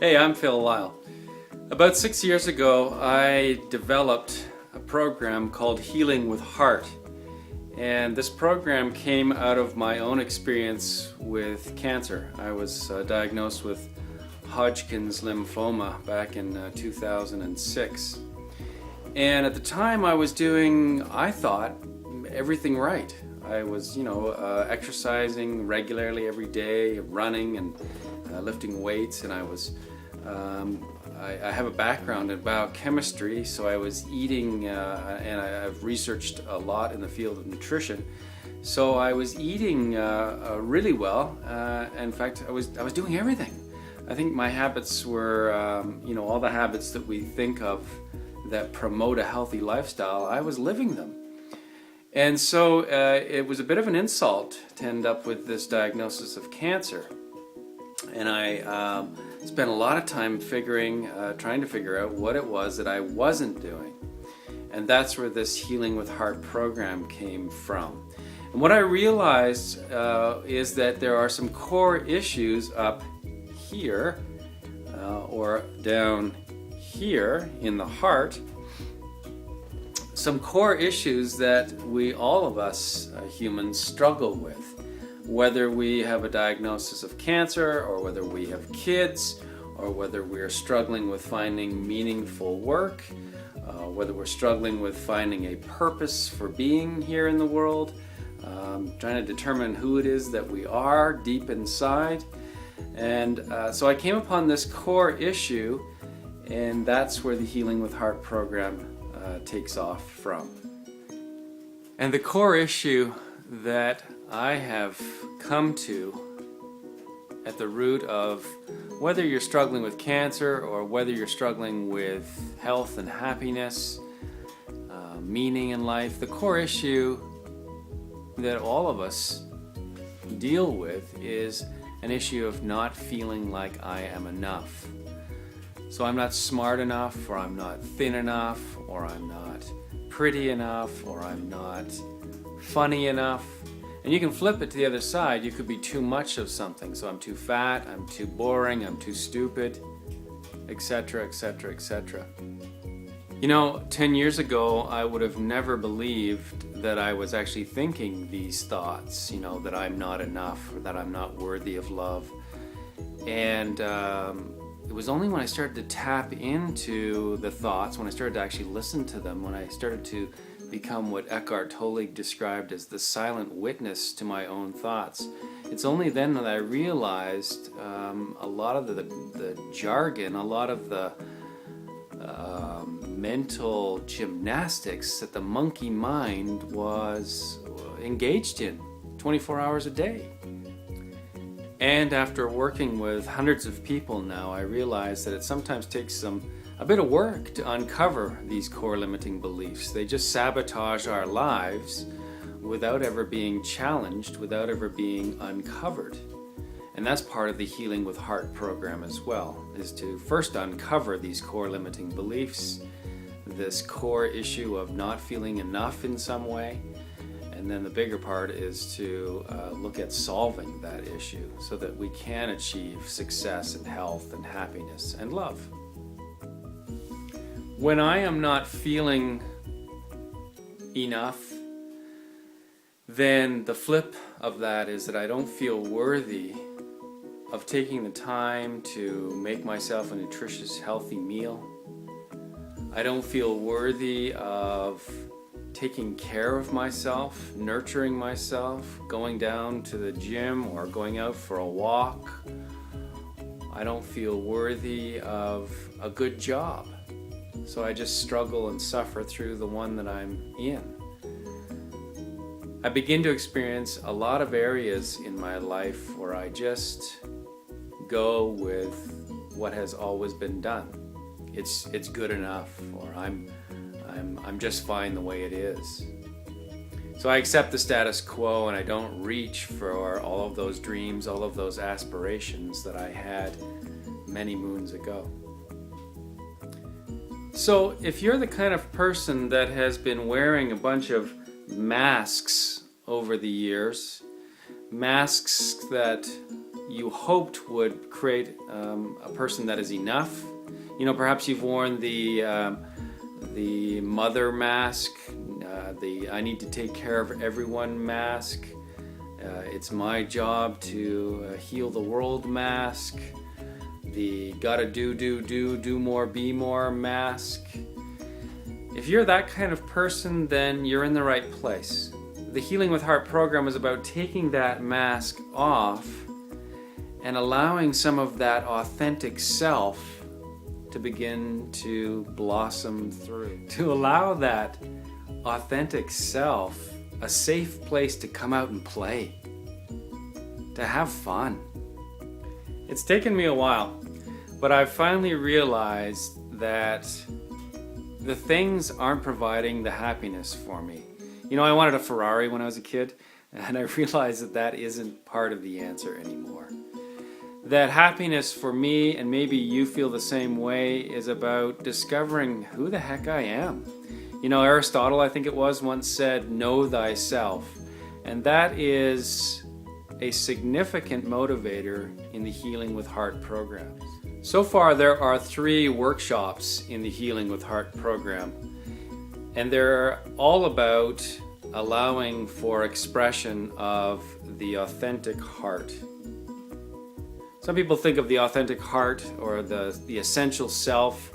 Hey, I'm Phil Lyle. About 6 years ago, I developed a program called Healing with Heart. And this program came out of my own experience with cancer. I was diagnosed with Hodgkin's lymphoma back in 2006. And at the time I was doing, I thought, everything right. I was, exercising regularly every day, running and lifting weights, and I was I have a background in biochemistry, so I was eating, and I've researched a lot in the field of nutrition. So I was eating really well. In fact, I was doing everything. I think my habits were, all the habits that we think of that promote a healthy lifestyle. I was living them. And so it was a bit of an insult to end up with this diagnosis of cancer. And I spent a lot of time trying to figure out what it was that I wasn't doing. And that's where this Healing with Heart program came from. And what I realized is that there are some core issues up here or down here in the heart. Some core issues that all of us humans struggle with. Whether we have a diagnosis of cancer, or whether we have kids, or whether we're struggling with finding meaningful work, whether we're struggling with finding a purpose for being here in the world, trying to determine who it is that we are deep inside. And so I came upon this core issue, and that's where the Healing with Heart program takes off from. And the core issue that I have come to at the root of whether you're struggling with cancer or whether you're struggling with health and happiness, meaning in life, the core issue that all of us deal with is an issue of not feeling like I am enough. So I'm not smart enough, or I'm not thin enough, or I'm not pretty enough, or I'm not funny enough. And you can flip it to the other side. You could be too much of something. So I'm too fat, I'm too boring, I'm too stupid, etc., etc., etc. 10 years ago, I would have never believed that I was actually thinking these thoughts, that I'm not enough, or that I'm not worthy of love. And it was only when I started to tap into the thoughts, when I started to actually listen to them, when I started to become what Eckhart Tolle described as the silent witness to my own thoughts. It's only then that I realized a lot of the jargon, a lot of the mental gymnastics that the monkey mind was engaged in 24 hours a day. And after working with hundreds of people now, I realize that it sometimes takes a bit of work to uncover these core limiting beliefs. They just sabotage our lives without ever being challenged, without ever being uncovered. And that's part of the Healing with Heart program as well, is to first uncover these core limiting beliefs, this core issue of not feeling enough in some way. And then the bigger part is to look at solving that issue so that we can achieve success and health and happiness and love. When I am not feeling enough, then the flip of that is that I don't feel worthy of taking the time to make myself a nutritious, healthy meal. I don't feel worthy of taking care of myself, nurturing myself, going down to the gym or going out for a walk. I don't feel worthy of a good job. So I just struggle and suffer through the one that I'm in. I begin to experience a lot of areas in my life where I just go with what has always been done. It's good enough, or I'm just fine the way it is. So I accept the status quo, and I don't reach for all of those dreams, all of those aspirations that I had many moons ago. So if you're the kind of person that has been wearing a bunch of masks over the years, masks that you hoped would create a person that is enough. Perhaps you've worn the mother mask, the I need to take care of everyone mask, it's my job to heal the world mask, the gotta do more, be more mask. If you're that kind of person, then you're in the right place. The Healing with Heart program is about taking that mask off and allowing some of that authentic self to begin to blossom through. To allow that authentic self a safe place to come out and play, to have fun. It's taken me a while, but I've finally realized that the things aren't providing the happiness for me. I wanted a Ferrari when I was a kid, and I realized that that isn't part of the answer anymore. That happiness for me, and maybe you feel the same way, is about discovering who the heck I am. Aristotle, I think it was, once said, "Know thyself." And that is a significant motivator in the Healing with Heart programs. So far, there are 3 workshops in the Healing with Heart program, and they're all about allowing for expression of the authentic heart. Some people think of the authentic heart or the essential self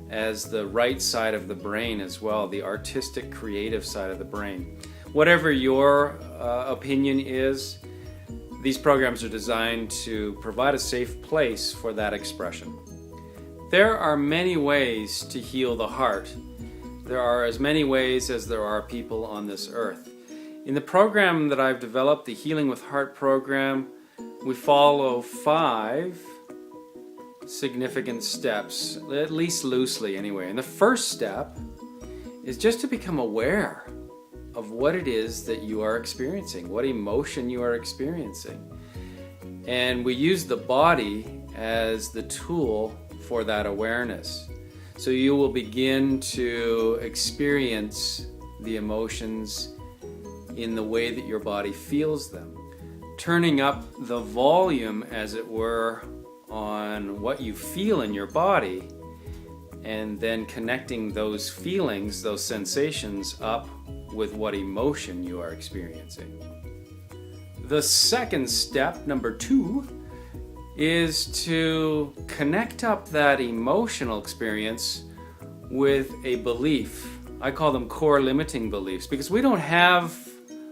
as the right side of the brain as well, the artistic, creative side of the brain. Whatever your opinion is, these programs are designed to provide a safe place for that expression. There are many ways to heal the heart. There are as many ways as there are people on this earth. In the program that I've developed, the Healing with Heart program, we follow 5 significant steps, at least loosely anyway. And the first step is just to become aware of what it is that you are experiencing, what emotion you are experiencing. And we use the body as the tool for that awareness. So you will begin to experience the emotions in the way that your body feels them. Turning up the volume, as it were, on what you feel in your body, and then connecting those feelings, those sensations, up with what emotion you are experiencing. The second step, number 2, is to connect up that emotional experience with a belief. I call them core limiting beliefs, because we don't have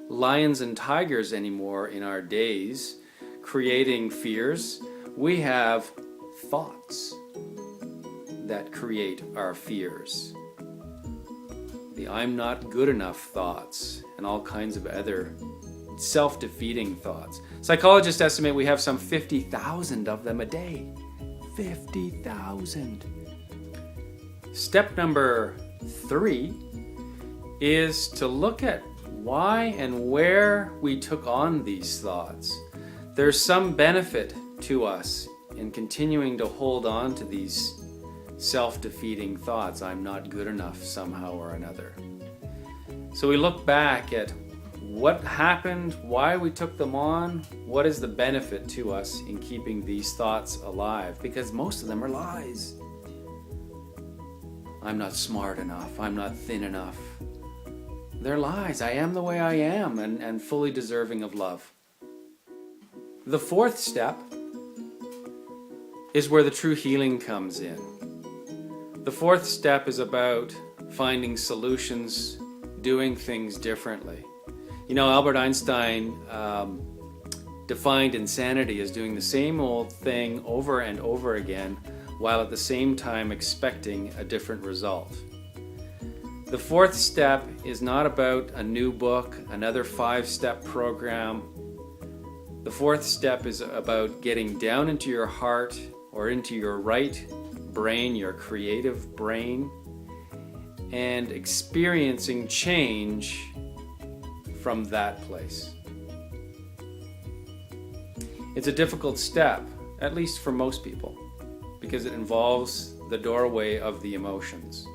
lions and tigers anymore in our days creating fears. We have thoughts that create our fears. The I'm not good enough thoughts and all kinds of other self-defeating thoughts. Psychologists estimate we have some 50,000 of them a day. 50,000. Step number 3 is to look at why and where we took on these thoughts. There's some benefit to us in continuing to hold on to these self-defeating thoughts. I'm not good enough somehow or another. So we look back at what happened, why we took them on, what is the benefit to us in keeping these thoughts alive, because most of them are lies. I'm not smart enough, I'm not thin enough. They're lies. I am the way I am, and fully deserving of love. The 4th step is where the true healing comes in. The 4th step is about finding solutions, doing things differently. Albert Einstein defined insanity as doing the same old thing over and over again while at the same time expecting a different result. The 4th step is not about a new book, another 5-step program. The 4th step is about getting down into your heart or into your right brain, your creative brain, and experiencing change from that place. It's a difficult step, at least for most people, because it involves the doorway of the emotions.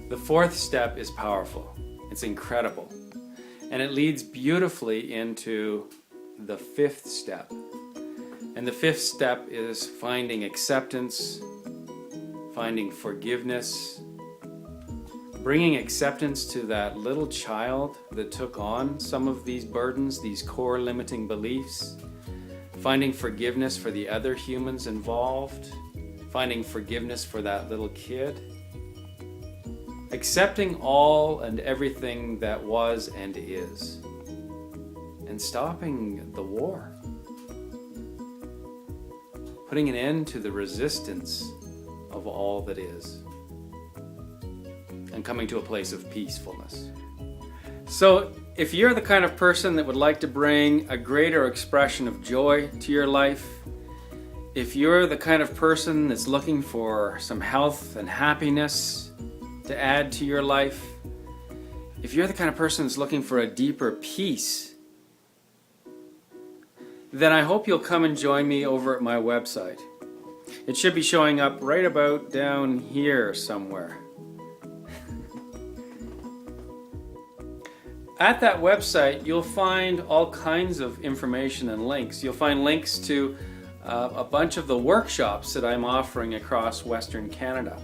The 4th step is powerful. It's incredible. And it leads beautifully into the 5th step. And the fifth step is finding acceptance, finding forgiveness, bringing acceptance to that little child that took on some of these burdens, these core limiting beliefs, finding forgiveness for the other humans involved, finding forgiveness for that little kid, accepting all and everything that was and is, and stopping the war, putting an end to the resistance of all that is, and coming to a place of peacefulness. So if you're the kind of person that would like to bring a greater expression of joy to your life, if you're the kind of person that's looking for some health and happiness to add to your life, if you're the kind of person that's looking for a deeper peace, then I hope you'll come and join me over at my website. It should be showing up right about down here somewhere. At that website, you'll find all kinds of information and links. You'll find links to a bunch of the workshops that I'm offering across Western Canada.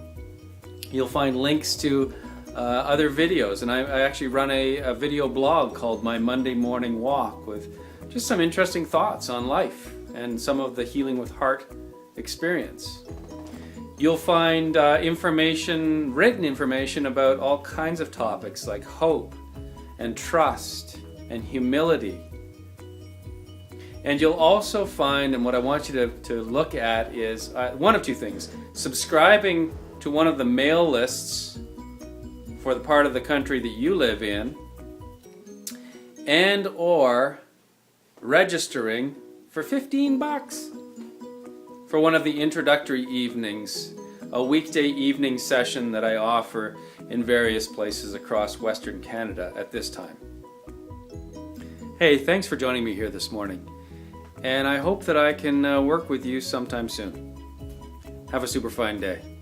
You'll find links to other videos, and I actually run a video blog called My Monday Morning Walk with just some interesting thoughts on life and some of the Healing with Heart experience. You'll find written information about all kinds of topics like hope and trust and humility. And you'll also find, and what I want you to look at is one of two things: subscribing to one of the mail lists for the part of the country that you live in, and or registering for $15 for one of the introductory evenings, a weekday evening session that I offer in various places across Western Canada at this time. Hey, thanks for joining me here this morning, and I hope that I can work with you sometime soon. Have a super fine day.